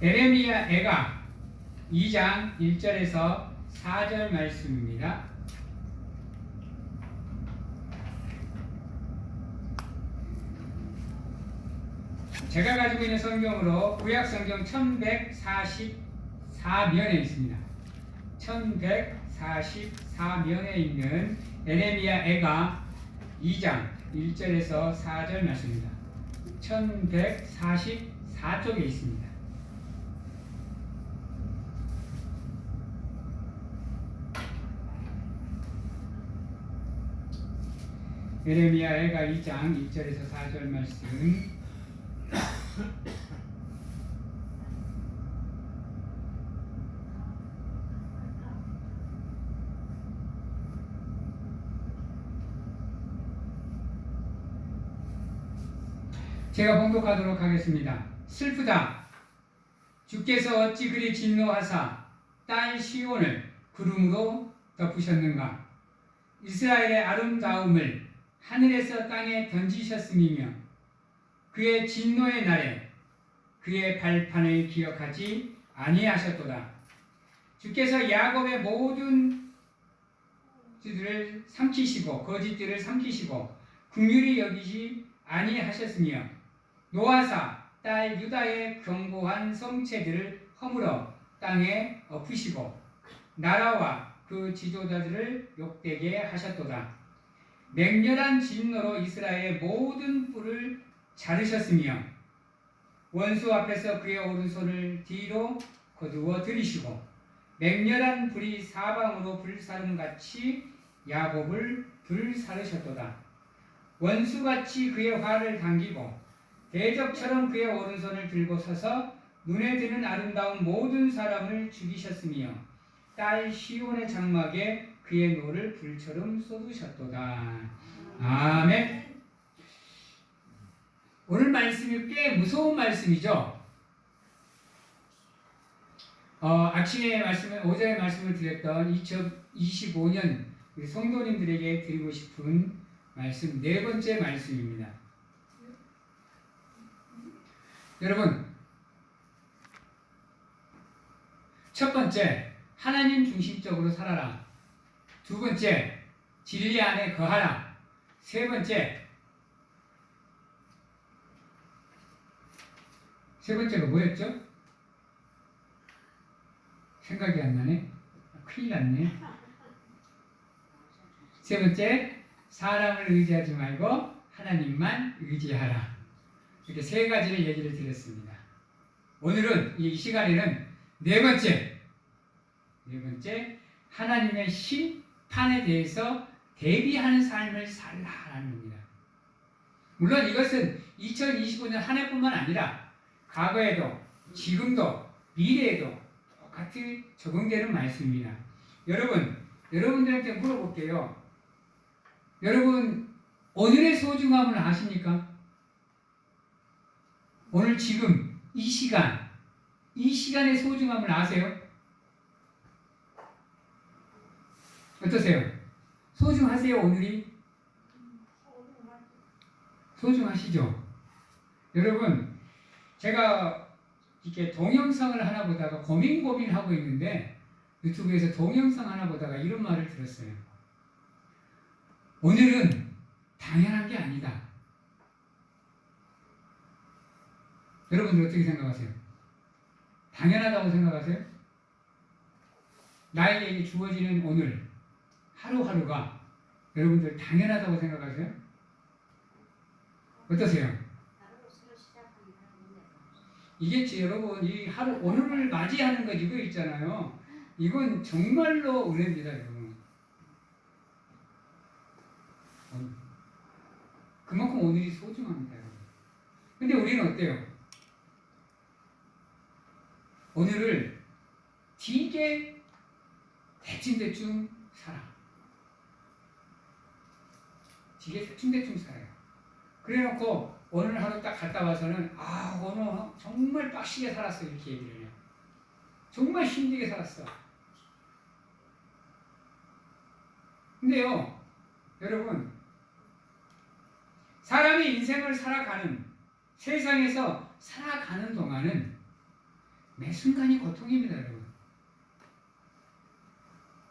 에레미야 애가 2장 1절에서 4절 말씀입니다. 제가 가지고 있는 성경으로 구약 성경 1144면에 있습니다. 1144면에 있는 에레미야 애가 2장 1절에서 4절 말씀입니다. 1144쪽에 있습니다. 에레미야 애가 2장 1절에서 4절 말씀. 제가 봉독하도록 하겠습니다. 슬프다. 주께서 어찌 그리 진노하사 딸 시온을 구름으로 덮으셨는가. 이스라엘의 아름다움을 하늘에서 땅에 던지셨음이며 그의 진노의 날에 그의 발판을 기억하지 아니하셨도다. 주께서 야곱의 모든 지들을 삼키시고 거짓들을 삼키시고 긍휼히 여기지 아니하셨으며 노아사 딸 유다의 견고한 성체들을 허물어 땅에 엎으시고 나라와 그 지도자들을 욕되게 하셨도다. 맹렬한 진노로 이스라엘의 모든 뿔을 자르셨으며 원수 앞에서 그의 오른손을 뒤로 거두어 들이시고 맹렬한 불이 사방으로 불사름같이 야곱을 불사르셨도다. 원수같이 그의 화를 당기고 대적처럼 그의 오른손을 들고 서서 눈에 드는 아름다운 모든 사람을 죽이셨으며 딸 시온의 장막에 그의 노를 불처럼 쏟으셨도다. 아멘. 오늘 말씀이 꽤 무서운 말씀이죠. 아침에 말씀을, 오전에 말씀을 드렸던 2025년 우리 성도님들에게 드리고 싶은 말씀, 네 번째 말씀입니다. 여러분, 첫 번째, 하나님 중심적으로 살아라. 두 번째, 진리 안에 거하라. 세 번째가 뭐였죠? 생각이 안 나네. 큰일 났네. 세 번째, 사람을 의지하지 말고 하나님만 의지하라. 이렇게 세 가지를 얘기를 드렸습니다. 오늘은 이 시간에는 네 번째, 하나님의 심판에 대해서 대비하는 삶을 살라라는 겁니다. 물론 이것은 2025년 한 해뿐만 아니라 과거에도, 지금도, 미래에도 똑같이 적용되는 말씀입니다. 여러분들한테 물어볼게요. 여러분, 오늘의 소중함을 아십니까? 오늘 지금 이 시간의 소중함을 아세요? 어떠세요? 소중하세요, 오늘이? 소중하시죠? 여러분, 제가 이렇게 동영상을 하나 보다가 고민하고 있는데 유튜브에서 동영상 하나 보다가 이런 말을 들었어요. 오늘은 당연한 게 아니다. 여러분들 어떻게 생각하세요? 당연하다고 생각하세요? 나에게 주어지는 오늘 하루하루가 여러분들 당연하다고 생각하세요? 어떠세요? 이게 여러분 이 하루 오늘을 맞이하는 것 이거 있잖아요. 이건 정말로 은혜입니다, 여러분. 그만큼 오늘이 소중합니다, 여러분. 근데 우리는 어때요? 오늘을 되게 대충 살아. 되게 대충 살아요. 그래놓고 오늘 하루 딱 갔다 와서는 오늘 정말 빡시게 살았어 이렇게 얘기를 해요. 정말 힘들게 살았어. 근데요, 여러분, 사람이 인생을 살아가는, 세상에서 살아가는 동안은 매 순간이 고통입니다, 여러분.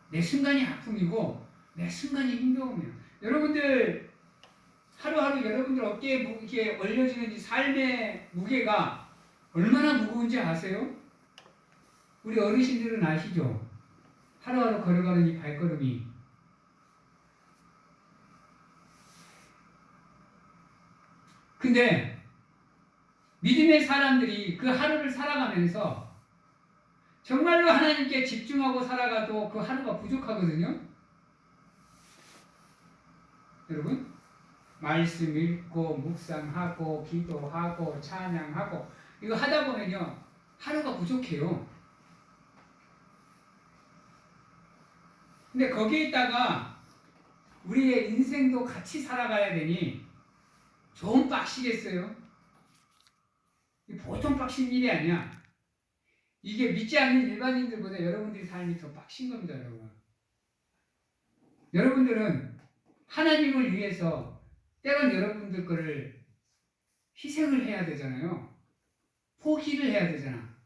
매 순간이 아픔이고 매 순간이 힘겨움이에요. 여러분들 하루하루 여러분들 어깨에 이렇게 올려지는 이 삶의 무게가 얼마나 무거운지 아세요? 우리 어르신들은 아시죠? 하루하루 걸어가는 이 발걸음이. 근데 믿음의 사람들이 그 하루를 살아가면서 정말로 하나님께 집중하고 살아가도 그 하루가 부족하거든요. 여러분, 말씀 읽고 묵상하고 기도하고 찬양하고 이거 하다 보면요 하루가 부족해요. 근데 거기에 있다가 우리의 인생도 같이 살아가야 되니 좀 빡시겠어요? 보통 빡신 일이 아니야. 이게 믿지 않는 일반인들보다 여러분들의 삶이 더 빡신 겁니다, 여러분. 여러분들은 하나님을 위해서 때론 여러분들 거를 희생을 해야 되잖아요. 포기를 해야 되잖아.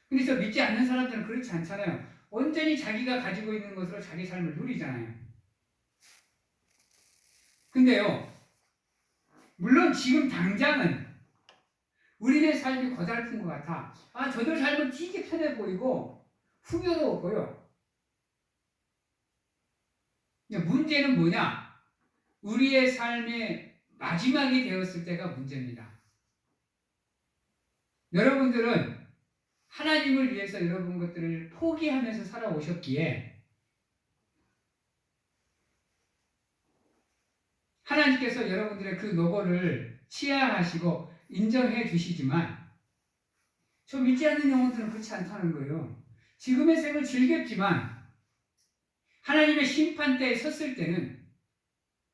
근데 저 믿지 않는 사람들은 그렇지 않잖아요. 온전히 자기가 가지고 있는 것으로 자기 삶을 누리잖아요. 근데요, 물론 지금 당장은 우리의 삶이 고달픈 것 같아. 아, 저들 삶은 되게 편해 보이고 풍요로워 보여. 근데 문제는 뭐냐? 우리의 삶의 마지막이 되었을 때가 문제입니다. 여러분들은 하나님을 위해서 여러분 것들을 포기하면서 살아오셨기에 하나님께서 여러분들의 그 노고를 치하하시고 인정해 주시지만 저 믿지 않는 영혼들은 그렇지 않다는 거예요. 지금의 생을 즐겼지만 하나님의 심판대에 섰을 때는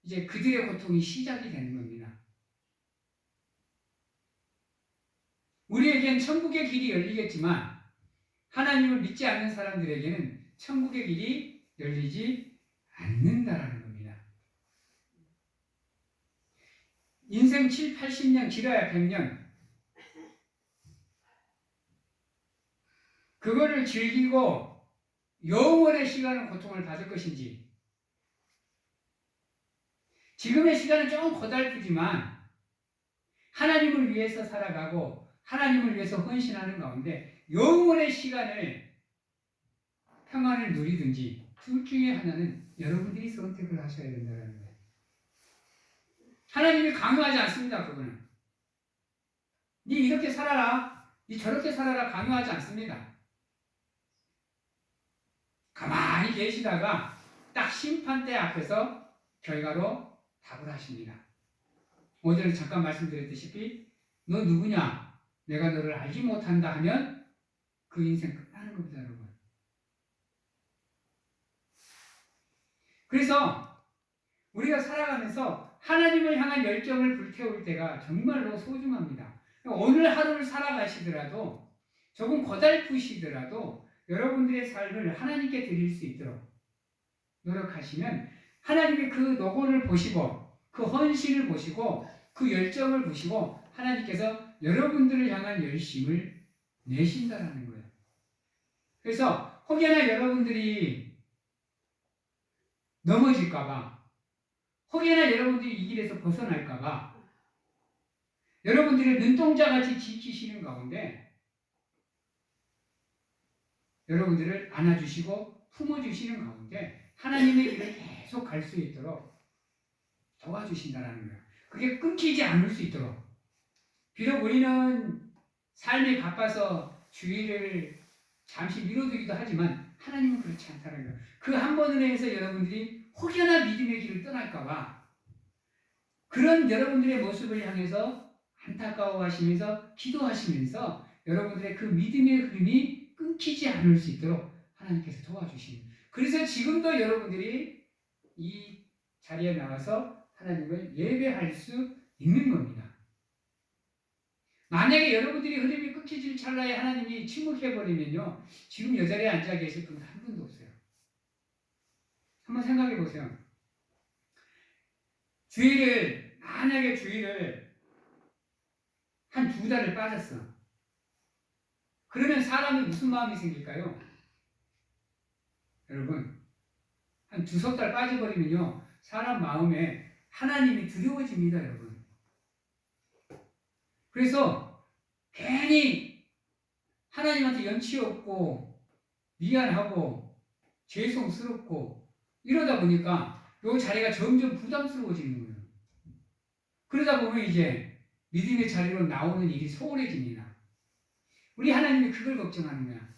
이제 그들의 고통이 시작이 되는 겁니다. 우리에겐 천국의 길이 열리겠지만 하나님을 믿지 않는 사람들에게는 천국의 길이 열리지 않는다라는 겁니다. 인생 7, 80년, 길어야 100년. 그거를 즐기고 영원의 시간은 고통을 받을 것인지, 지금의 시간은 조금 고달프지만 하나님을 위해서 살아가고 하나님을 위해서 헌신하는 가운데 영원의 시간을 평안을 누리든지 둘 중에 하나는 여러분들이 선택을 하셔야 된다는 거예요. 하나님이 강요하지 않습니다. 그거는 네 이렇게 살아라, 네 저렇게 살아라 강요하지 않습니다. 가만히 계시다가 딱 심판대 앞에서 결과로 답을 하십니다. 오전에 잠깐 말씀드렸다시피 너 누구냐? 내가 너를 알지 못한다 하면 그 인생 끝나는 겁니다, 여러분. 그래서 우리가 살아가면서 하나님을 향한 열정을 불태울 때가 정말로 소중합니다. 오늘 하루를 살아가시더라도 조금 고달프시더라도 여러분들의 삶을 하나님께 드릴 수 있도록 노력하시면 하나님의 그 노고를 보시고 그 헌신을 보시고 그 열정을 보시고 하나님께서 여러분들을 향한 열심을 내신다라는 거예요. 그래서 혹여나 여러분들이 넘어질까봐, 혹여나 여러분들이 이 길에서 벗어날까봐 여러분들의 눈동자같이 지키시는 가운데 여러분들을 안아주시고 품어주시는 가운데 하나님의 길을 계속 갈 수 있도록 도와주신다는 거예요. 그게 끊기지 않을 수 있도록. 비록 우리는 삶이 바빠서 주의를 잠시 미뤄두기도 하지만 하나님은 그렇지 않다는 거예요. 그 한 번을 해서 여러분들이 혹여나 믿음의 길을 떠날까봐 그런 여러분들의 모습을 향해서 안타까워하시면서 기도하시면서 여러분들의 그 믿음의 흐름이 끊기지 않을 수 있도록 하나님께서 도와주십니다. 그래서 지금도 여러분들이 이 자리에 나와서 하나님을 예배할 수 있는 겁니다. 만약에 여러분들이 흐름이 끊기질 찰나에 하나님이 침묵해버리면요, 지금 이 자리에 앉아 계실 분 한 분도 없어요. 한번 생각해 보세요. 만약에 주일을 한 2달을 빠졌어. 그러면 사람이 무슨 마음이 생길까요? 여러분, 한 2-3달 빠져버리면요, 사람 마음에 하나님이 두려워집니다, 여러분. 그래서 괜히 하나님한테 연치 없고 미안하고 죄송스럽고 이러다 보니까 요 자리가 점점 부담스러워지는 거예요. 그러다 보면 이제 믿음의 자리로 나오는 일이 소홀해집니다. 우리 하나님이 그걸 걱정하는 거야.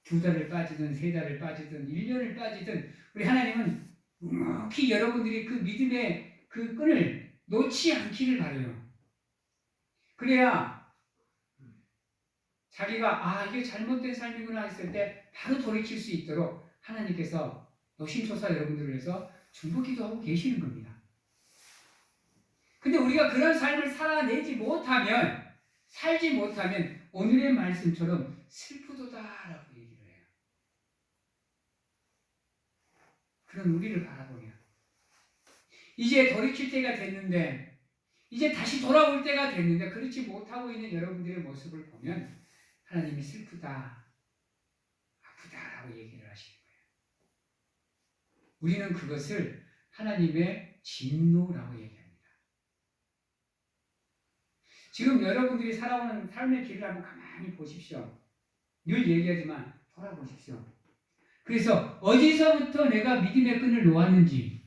2달을 빠지든 3달을 빠지든 1년을 빠지든 우리 하나님은 묵묵히 여러분들이 그 믿음의 그 끈을 놓지 않기를 바라요. 그래야 자기가 이게 잘못된 삶이구나 했을 때 바로 돌이킬 수 있도록 하나님께서 노심초사 여러분들을 위해서 중보기도 하고 계시는 겁니다. 근데 우리가 그런 삶을 살지 못하면 오늘의 말씀처럼 슬프도다라고 얘기를 해요. 그런 우리를 바라보면 이제 돌이킬 때가 됐는데, 이제 다시 돌아올 때가 됐는데 그렇지 못하고 있는 여러분들의 모습을 보면 하나님이 슬프다, 아프다라고 얘기를 하시는 거예요. 우리는 그것을 하나님의 진노라고 얘기합니다. 지금 여러분들이 살아오는 삶의 길을 한번 가만히 보십시오. 늘 얘기하지만 돌아보십시오. 그래서 어디서부터 내가 믿음의 끈을 놓았는지,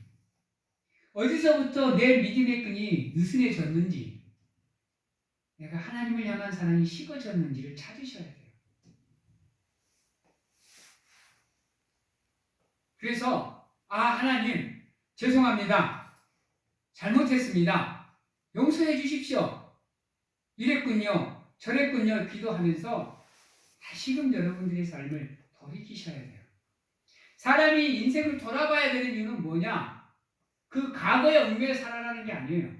어디서부터 내 믿음의 끈이 느슨해졌는지, 내가 하나님을 향한 사랑이 식어졌는지를 찾으셔야 돼요. 그래서 하나님 죄송합니다. 잘못했습니다. 용서해 주십시오. 이랬군요. 저랬군요. 기도하면서 다시금 여러분들의 삶을 돌이키셔야 돼요. 사람이 인생을 돌아봐야 되는 이유는 뭐냐? 그 과거의 얽매여 살아가는 게 아니에요.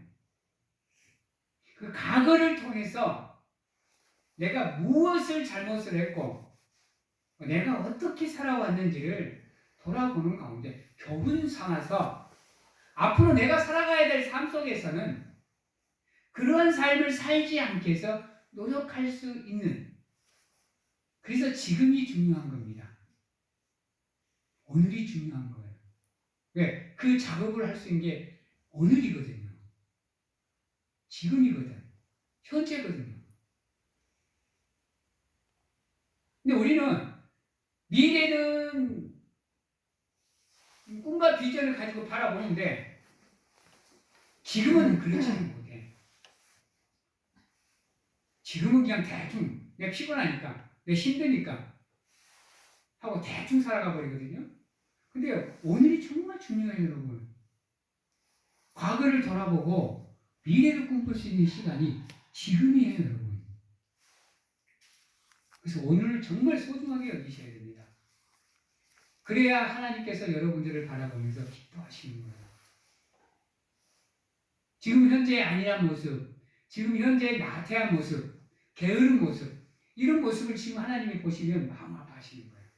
그 과거를 통해서 내가 무엇을 잘못을 했고 내가 어떻게 살아왔는지를 돌아보는 가운데 교훈 삼아서 앞으로 내가 살아가야 될 삶 속에서는 그러한 삶을 살지 않게 해서 노력할 수 있는, 그래서 지금이 중요한 겁니다. 오늘이 중요한 거예요. 왜? 그 작업을 할 수 있는 게 오늘이거든요. 지금이거든. 현재거든요. 근데 우리는 미래는 꿈과 비전을 가지고 바라보는데 지금은 그렇지는 못해. 지금은 그냥 대충 내가 피곤하니까, 내가 힘드니까 하고 대충 살아가 버리거든요. 근데 오늘이 정말 중요해요, 여러분. 과거를 돌아보고 미래를 꿈꿀 수 있는 시간이 지금이에요, 여러분. 그래서 오늘을 정말 소중하게 여기셔야 됩니다. 그래야 하나님께서 여러분들을 바라보면서 기뻐하시는 거예요. 지금 현재의 안일한 모습, 지금 현재의 나태한 모습, 게으른 모습, 이런 모습을 지금 하나님이 보시면 마음 아파하시는 거예요.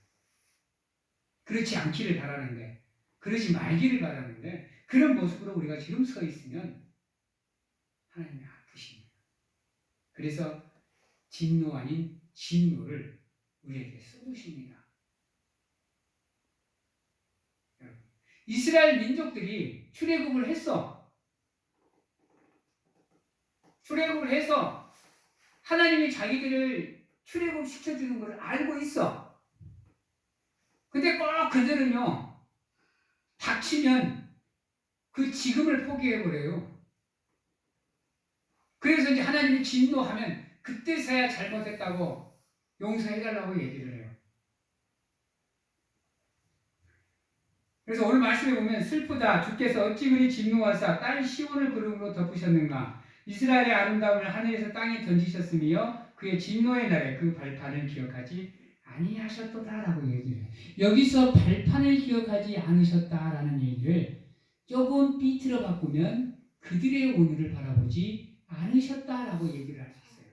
그렇지 않기를 바라는데, 그러지 말기를 바라는데, 그런 모습으로 우리가 지금 서 있으면 하나님이 아프십니다. 그래서 진노 아닌 진노를 우리에게 쏟으십니다. 이스라엘 민족들이 출애굽을 했어. 출애굽을 해서 하나님이 자기들을 출애굽 시켜주는 걸 알고 있어. 근데 꼭 그들은요, 닥치면 그 지금을 포기해버려요. 그래서 이제 하나님이 진노하면 그때서야 잘못했다고 용서해달라고 얘기를 해요. 그래서 오늘 말씀에 보면 슬프다. 주께서 어찌 그리 진노하사 딸 시온을 구름으로 덮으셨는가. 이스라엘의 아름다움을 하늘에서 땅에 던지셨으며 그의 진노의 날에 그 발판을 기억하지 아니하셨도다라고 얘기를 해요. 여기서 발판을 기억하지 않으셨다라는 얘기를 조금 삐뚤어 바꾸면 그들의 오늘을 바라보지 않으셨다라고 얘기를 할 수 있어요.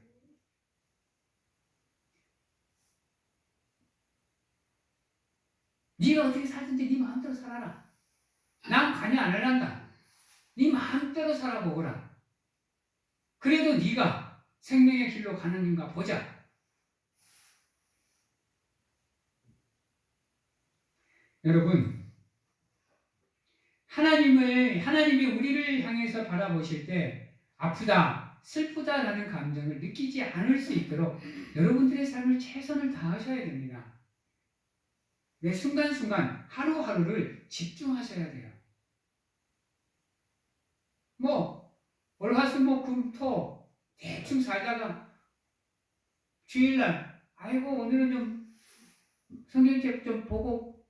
네가 어떻게 살든지 네 마음대로 살아라. 난 관여 안 할란다. 네 마음대로 살아보거라. 그래도 네가 생명의 길로 가느님가 보자. 여러분, 하나님이 우리를 향해서 바라보실 때 아프다, 슬프다라는 감정을 느끼지 않을 수 있도록 여러분들의 삶을 최선을 다하셔야 됩니다. 매 순간순간 하루하루를 집중하셔야 돼요. 월화수목금토 대충 살다가 주일날 아이고 오늘은 좀 성경책 좀 보고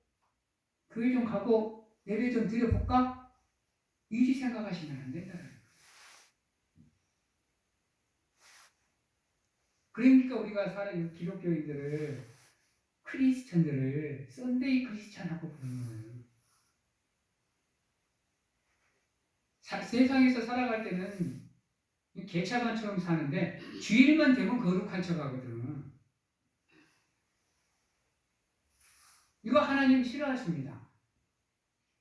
교회 좀 가고 예배 좀 드려볼까? 이리 생각하시면 안 된다. 그러니까 우리가 사는 기독교인들을 크리스천들을 썬데이 크리스천하고 부르는 거예요. 세상에서 살아갈 때는 개차반처럼 사는데 주일만 되면 거룩한 척하거든. 이거 하나님 싫어하십니다.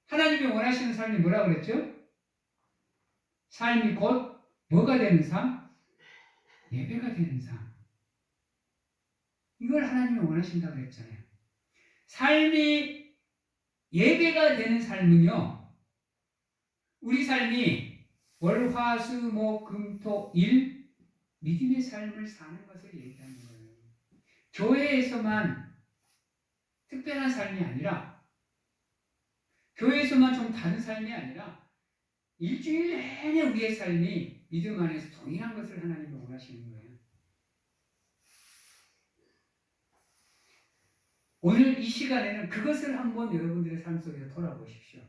하나님이 원하시는 삶이 뭐라 그랬죠? 삶이 곧 뭐가 되는 삶? 예배가 되는 삶. 이걸 하나님이 원하신다고 했잖아요. 삶이 예배가 되는 삶은요, 우리 삶이 월화수목금토일 믿음의 삶을 사는 것을 얘기하는 거예요. 교회에서만 특별한 삶이 아니라, 교회에서만 좀 다른 삶이 아니라 일주일 내내 우리의 삶이 믿음 안에서 동일한 것을 하나님이 원하시는 거예요. 오늘 이 시간에는 그것을 한번 여러분들의 삶 속에서 돌아보십시오.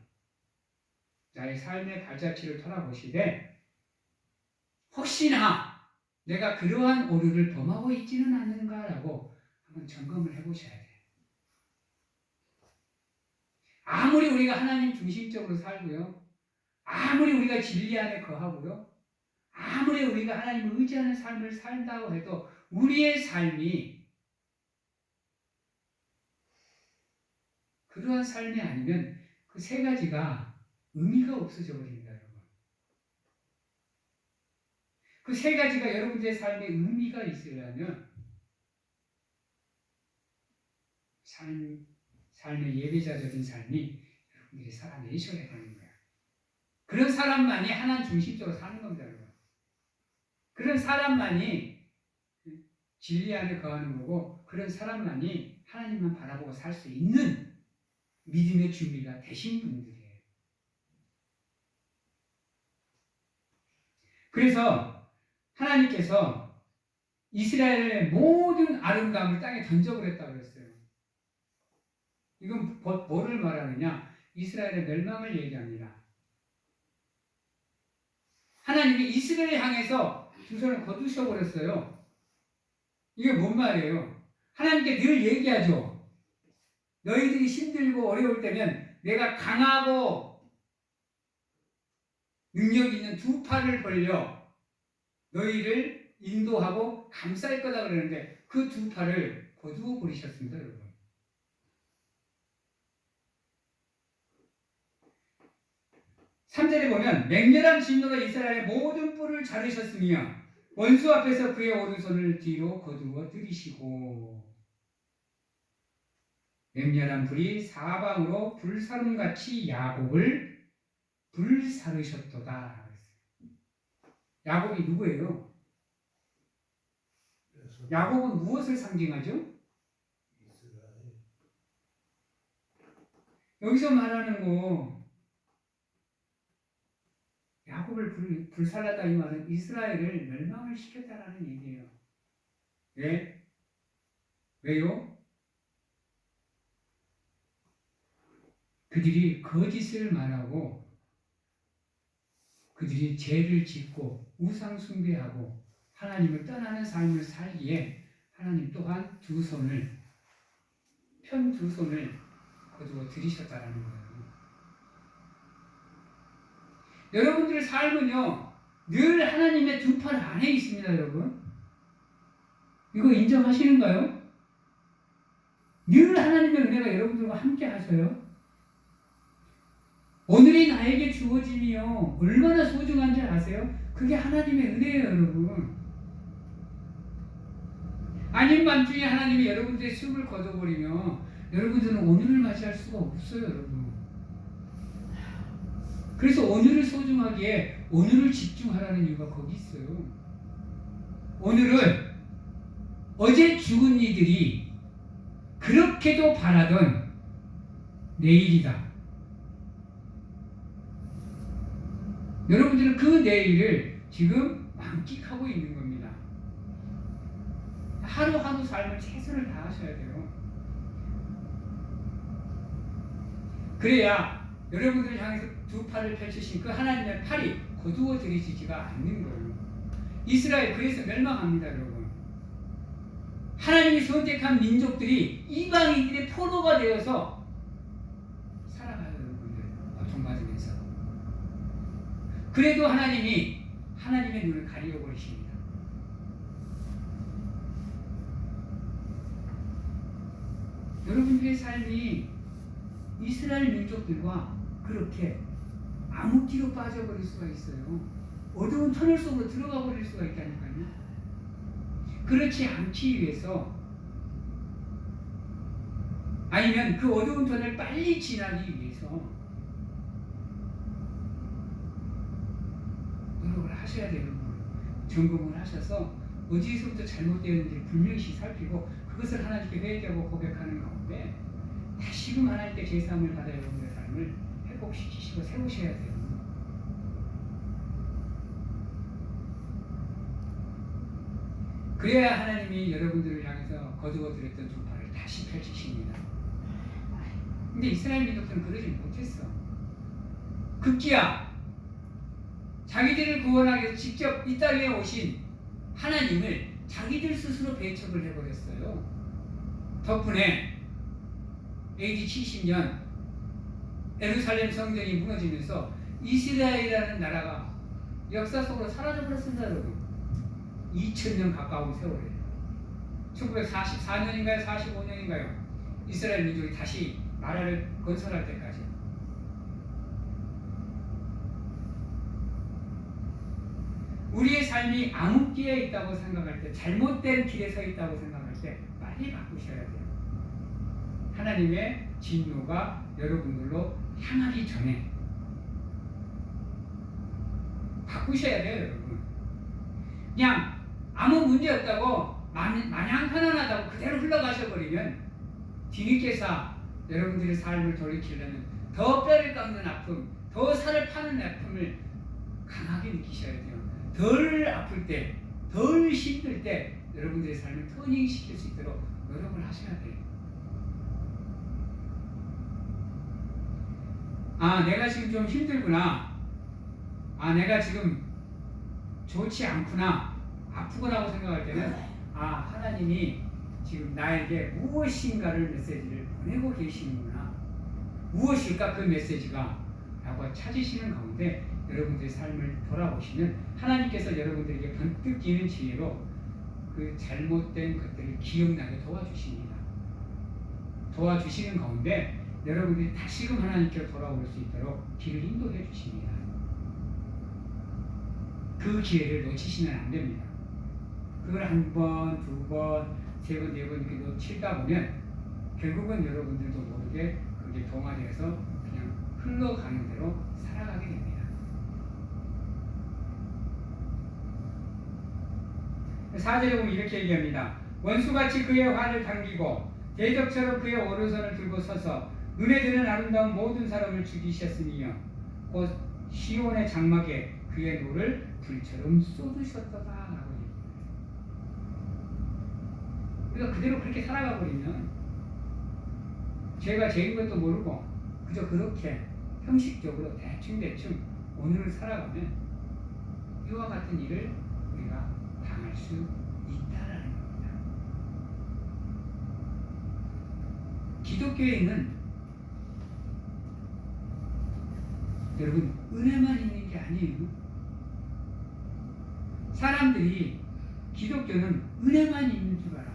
나의 삶의 발자취를 돌아보시되 혹시나 내가 그러한 오류를 범하고 있지는 않는가라고 한번 점검을 해보셔야 돼요. 아무리 우리가 하나님 중심적으로 살고요, 아무리 우리가 진리 안에 거하고요, 아무리 우리가 하나님을 의지하는 삶을 산다고 해도 우리의 삶이 그러한 삶이 아니면 그 세 가지가 의미가 없어져 버립니다, 여러분. 그 세 가지가 여러분들의 삶에 의미가 있으려면 삶의 예배자적인 삶이 여러분들이 살아내셔야 되는 거예요. 그런 사람만이 하나님 중심적으로 사는 겁니다, 여러분. 그런 사람만이 진리 안에 거하는 거고, 그런 사람만이 하나님만 바라보고 살 수 있는 믿음의 준비가 되신 분들이에요. 그래서 하나님께서 이스라엘의 모든 아름다움을 땅에 던져버렸다고 그랬어요. 이건 뭐를 말하느냐? 이스라엘의 멸망을 얘기합니다. 하나님이 이스라엘을 향해서 두 손을 거두셔버렸어요. 이게 뭔 말이에요? 하나님께 늘 얘기하죠. 너희들이 힘들고 어려울 때면 내가 강하고 능력 있는 두 팔을 벌려 너희를 인도하고 감쌀 거다 그러는데 그 두 팔을 거두어 버리셨습니다, 여러분. 3절에 보면 맹렬한 진노가 이스라엘의 모든 뿔을 자르셨으며 원수 앞에서 그의 오른손을 뒤로 거두어 들이시고 맹렬한 불이 사방으로 불사름같이 야곱을 불사르셨도다. 야곱이 누구예요? 야곱은 무엇을 상징하죠? 여기서 말하는 거 야곱을 불살랐다 이 말은 이스라엘을 멸망을 시켰다라는 얘기예요. 왜? 왜요? 그들이 거짓을 말하고 그들이 죄를 짓고 우상 숭배하고 하나님을 떠나는 삶을 살기에 하나님 또한 편 두 손을 거두어 들이셨다라는 거예요. 여러분들의 삶은요, 늘 하나님의 두 팔 안에 있습니다, 여러분. 이거 인정하시는가요? 늘 하나님의 은혜가 여러분들과 함께 하셔요. 오늘이 나에게 주어짐이요 얼마나 소중한지 아세요? 그게 하나님의 은혜예요, 여러분. 아닌 밤중에 하나님이 여러분들의 숨을 거둬버리면 여러분들은 오늘을 맞이할 수가 없어요, 여러분. 그래서 오늘을 소중하게 오늘을 집중하라는 이유가 거기 있어요. 오늘은 어제 죽은 이들이 그렇게도 바라던 내일이다. 여러분들은 그 내일을 지금 만끽하고 있는 겁니다. 하루하루 삶을 최선을 다하셔야 돼요. 그래야 여러분들을 향해서 두 팔을 펼치신 그 하나님의 팔이 거두어들이지가 않는 거예요. 이스라엘 그래서 멸망합니다, 여러분. 하나님이 선택한 민족들이 이방인들의 포로가 되어서 살아가요, 여러분들. 고통받으면서. 그래도 하나님이 하나님의 눈을 가리워버리십니다. 여러분들의 삶이 이스라엘 민족들과 그렇게 암흑기로 빠져버릴 수가 있어요. 어두운 터널 속으로 들어가 버릴 수가 있다니까요. 그렇지 않기 위해서, 아니면 그 어두운 터널을 빨리 지나기 위해서 노력을 하셔야 돼요. 점검을 하셔서 어디서부터 잘못되었는지 분명히 살피고 그것을 하나님께 회개하고 고백하는 가운데 다시금 하나님께 제사함을 받아 여러분의 삶을 회복시키시고 세우셔야 돼요. 그래야 하나님이 여러분들을 향해서 거두어드렸던 두 팔을 다시 펼치십니다. 근데 이스라엘 민족들은 그러지 못했어. 급기야 자기들을 구원하기 위해서 직접 이 땅에 오신 하나님을 자기들 스스로 배척을 해버렸어요. 덕분에 AD 70년 예루살렘 성전이 무너지면서 이스라엘이라는 나라가 역사 속으로 사라져버렸습니다, 여러분. 2000년 가까운 세월이에요. 1944년인가요? 45년인가요? 이스라엘 민족이 다시 나라를 건설할 때까지. 우리의 삶이 암흑기에 있다고 생각할 때, 잘못된 길에 서 있다고 생각할 때 빨리 바꾸셔야 돼요. 하나님의 진노가 여러분들로 향하기 전에 바꾸셔야 돼요, 여러분. 그냥 아무 문제 없다고 마냥 편안하다고 그대로 흘러가셔버리면 뒤늦게서 여러분들의 삶을 돌이키려면 더 뼈를 깎는 아픔, 더 살을 파는 아픔을 강하게 느끼셔야 돼요. 덜 아플 때, 덜 힘들 때 여러분들의 삶을 터닝시킬 수 있도록 노력을 하셔야 돼요. 아, 내가 지금 좀 힘들구나. 아, 내가 지금 좋지 않구나. 아프구나 하고 생각할 때는 아, 하나님이 지금 나에게 무엇인가를 메시지를 보내고 계시는구나. 무엇일까 그 메시지가? 라고 찾으시는 가운데 여러분들의 삶을 돌아보시면 하나님께서 여러분들에게 번뜩 기는 지혜로 그 잘못된 것들을 기억나게 도와주십니다. 도와주시는 가운데 여러분들이 다시금 하나님께로 돌아올 수 있도록 길을 인도해 주십니다. 그 기회를 놓치시면 안 됩니다. 그걸 한 번, 두 번, 세 번, 네 번 이렇게 놓치다 보면 결국은 여러분들도 모르게 그게 동화되어서 그냥 흘러가는 대로 살아가게 됩니다. 4절에 보면 이렇게 얘기합니다. 원수같이 그의 활을 당기고 대적처럼 그의 오른손을 들고 서서 눈에 드는 아름다운 모든 사람을 죽이셨으니요 곧 시온의 장막에 그의 노를 불처럼 쏟으셨도다 라고 얘기합니다. 우리가 그대로 그렇게 살아가 버리면 죄가 죄인 것도 모르고 그저 그렇게 형식적으로 대충 오늘을 살아가면 이와 같은 일을 우리가 당할 수 있다라는 겁니다. 기독교에 있는 여러분 은혜만 있는 게 아니에요. 사람들이 기독교는 은혜만 있는 줄 알아.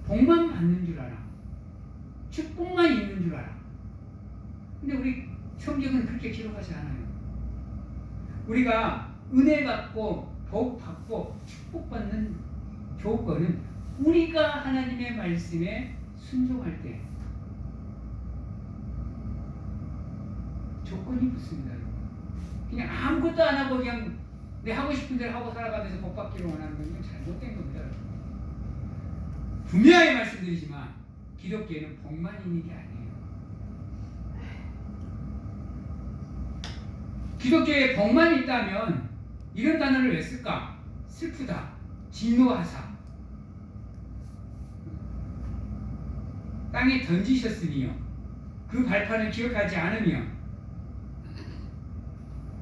복만 받는 줄 알아. 축복만 있는 줄 알아. 근데 우리 성경은 그렇게 기록하지 않아요. 우리가 은혜 받고 복 받고 축복받는 조건은 우리가 하나님의 말씀에 순종할 때 조건이 붙습니다. 그냥 아무것도 안 하고 그냥 내 하고 싶은 대로 하고 살아가면서 복 받기를 원하는 건 잘못된 겁니다. 분명히 말씀드리지만 기독교에는 복만 있는 게 아니에요. 기독교에 복만 있다면 이런 단어를 왜 쓸까? 슬프다, 진노하사, 땅에 던지셨으니요, 그 발판을 기억하지 않으며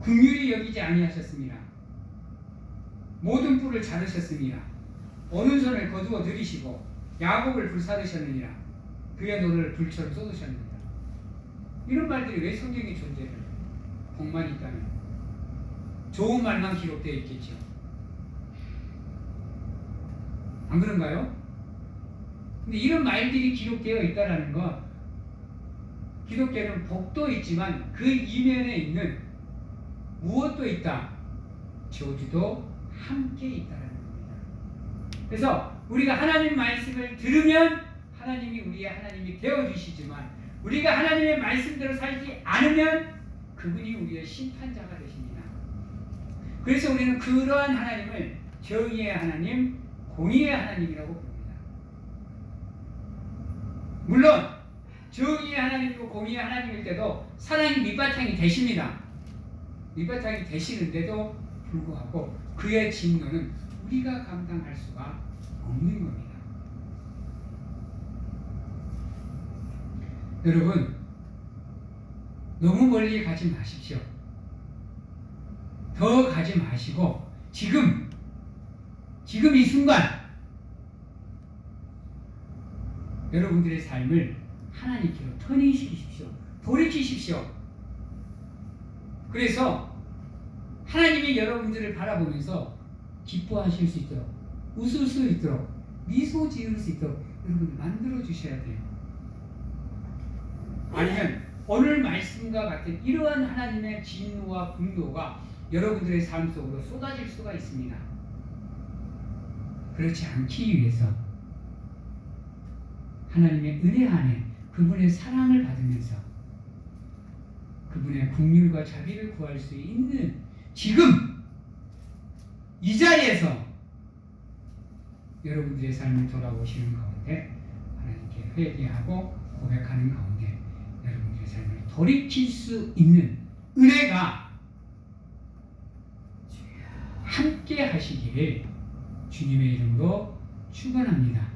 긍휼히 여기지 아니하셨습니다. 모든 뿔을 자르셨습니다. 오른손을 거두어 들이시고 야곱을 불사르셨느니라. 그의 노를 불처럼 쏟으셨느니라. 이런 말들이 왜 성경에 존재해요? 복만 있다면 좋은 말만 기록되어 있겠죠. 안 그런가요? 근데 이런 말들이 기록되어 있다는 건 기독교는 복도 있지만 그 이면에 있는 무엇도 있다? 저주도 함께 있다는 겁니다. 그래서 우리가 하나님 말씀을 들으면 하나님이 우리의 하나님이 되어주시지만 우리가 하나님의 말씀대로 살지 않으면 그분이 우리의 심판자가 되십니다. 그래서 우리는 그러한 하나님을 정의의 하나님, 공의의 하나님이라고 부릅니다. 물론 정의의 하나님이고 공의의 하나님일 때도 사랑이 밑바탕이 되십니다. 밑바탕이 되시는데도 불구하고 그의 진노는 우리가 감당할 수가 없는 겁니다. 여러분, 너무 멀리 가지 마십시오. 더 가지 마시고 지금 이 순간 여러분들의 삶을 하나님께로 터닝시키십시오. 돌이키십시오. 그래서 하나님이 여러분들을 바라보면서 기뻐하실 수 있도록, 웃을 수 있도록, 미소 지을 수 있도록 여러분들 만들어 주셔야 돼요. 아니면 오늘 말씀과 같은 이러한 하나님의 진노와 분노가 여러분들의 삶 속으로 쏟아질 수가 있습니다. 그렇지 않기 위해서 하나님의 은혜 안에 그분의 사랑을 받으면서 그분의 긍휼과 자비를 구할 수 있는 지금 이 자리에서 여러분들의 삶을 돌아보시는 가운데 하나님께 회개하고 고백하는 가운데 여러분들의 삶을 돌이킬 수 있는 은혜가 함께 하시기를 주님의 이름으로 축원합니다.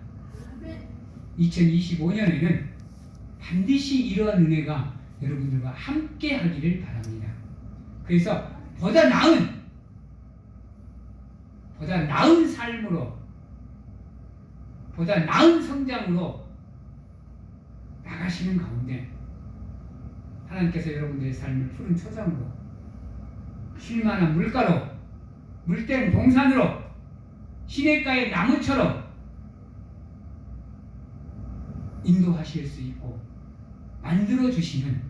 2025년에는 반드시 이러한 은혜가 여러분들과 함께 하기를 바랍니다. 그래서 보다 나은 삶으로, 보다 나은 성장으로 나가시는 가운데 하나님께서 여러분들의 삶을 푸른 초장으로, 쉴만한 물가로, 물된 동산으로, 시냇가의 나무처럼 인도하실 수 있고 만들어주시는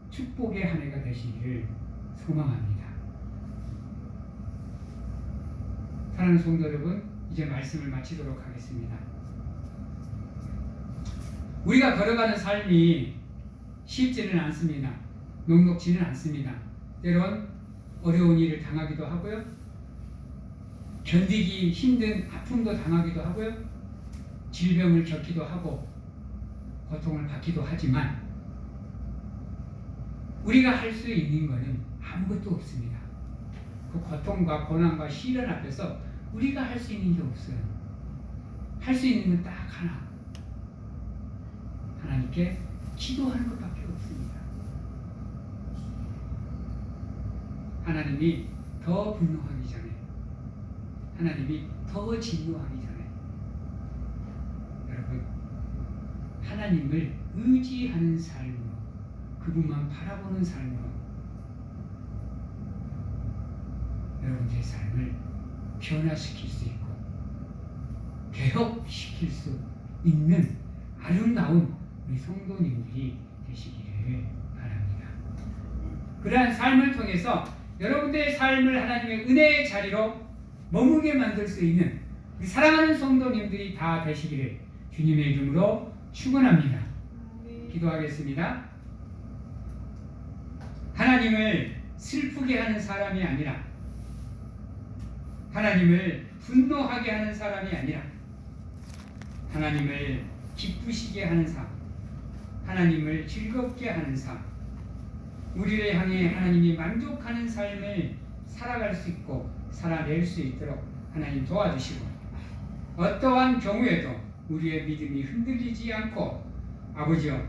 축복의 한 해가 되시기를 소망합니다. 사랑하는 성도 여러분, 이제 말씀을 마치도록 하겠습니다. 우리가 걸어가는 삶이 쉽지는 않습니다. 녹록지는 않습니다. 때론 어려운 일을 당하기도 하고요, 견디기 힘든 아픔도 당하기도 하고요, 질병을 겪기도 하고 고통을 받기도 하지만 우리가 할 수 있는 것은 아무것도 없습니다. 그 고통과 고난과 시련 앞에서 우리가 할 수 있는 게 없어요. 할 수 있는 건 딱 하나, 하나님께 기도하는 것밖에 없습니다. 하나님이 더 분노하기 전에, 하나님이 더 진노하기 전에 여러분, 하나님을 의지하는 삶으로, 그분만 바라보는 삶으로 여러분들의 삶을 변화시킬 수 있고 개혁시킬 수 있는 아름다운 우리 성도님들이 되시기를 바랍니다. 그러한 삶을 통해서 여러분들의 삶을 하나님의 은혜의 자리로 머물게 만들 수 있는 사랑하는 성도님들이 다 되시기를 주님의 이름으로 축원합니다. 기도하겠습니다. 하나님을 슬프게 하는 사람이 아니라, 하나님을 분노하게 하는 사람이 아니라, 하나님을 기쁘시게 하는 삶, 하나님을 즐겁게 하는 삶, 우리를 향해 하나님이 만족하는 삶을 살아갈 수 있고 살아낼 수 있도록 하나님 도와주시고, 어떠한 경우에도 우리의 믿음이 흔들리지 않고 아버지여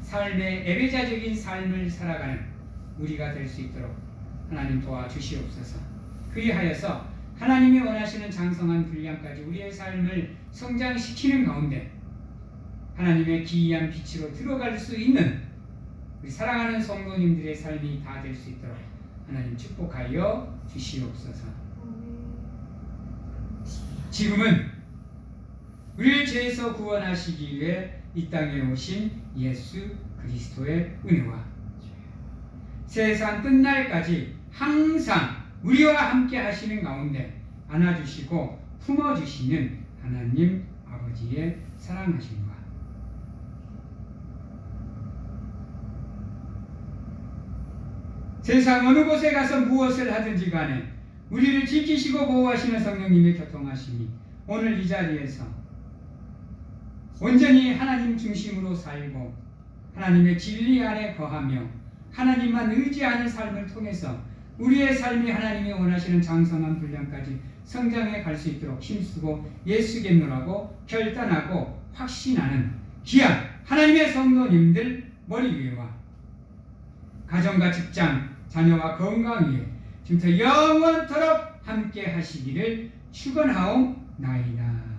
삶의 예배자적인 삶을 살아가는 우리가 될 수 있도록 하나님 도와주시옵소서. 그리하여서 하나님이 원하시는 장성한 분량까지 우리의 삶을 성장시키는 가운데 하나님의 기이한 빛으로 들어갈 수 있는 우리 사랑하는 성도님들의 삶이 다 될 수 있도록 하나님 축복하여 주시옵소서. 지금은 우리를 죄에서 구원하시기 위해 이 땅에 오신 예수 그리스도의 은혜와 세상 끝날까지 항상 우리와 함께 하시는 가운데 안아주시고 품어주시는 하나님 아버지의 사랑하심과 세상 어느 곳에 가서 무엇을 하든지 간에 우리를 지키시고 보호하시는 성령님의 교통하심이 오늘 이 자리에서 온전히 하나님 중심으로 살고 하나님의 진리 안에 거하며 하나님만 의지하는 삶을 통해서 우리의 삶이 하나님이 원하시는 장성한 분량까지 성장해 갈 수 있도록 힘쓰고 예수겠노라고 결단하고 확신하는 귀한 하나님의 성도님들 머리 위에와 가정과 직장, 자녀와 건강 위에 지금부터 영원토록 함께 하시기를 축원하옵나이다.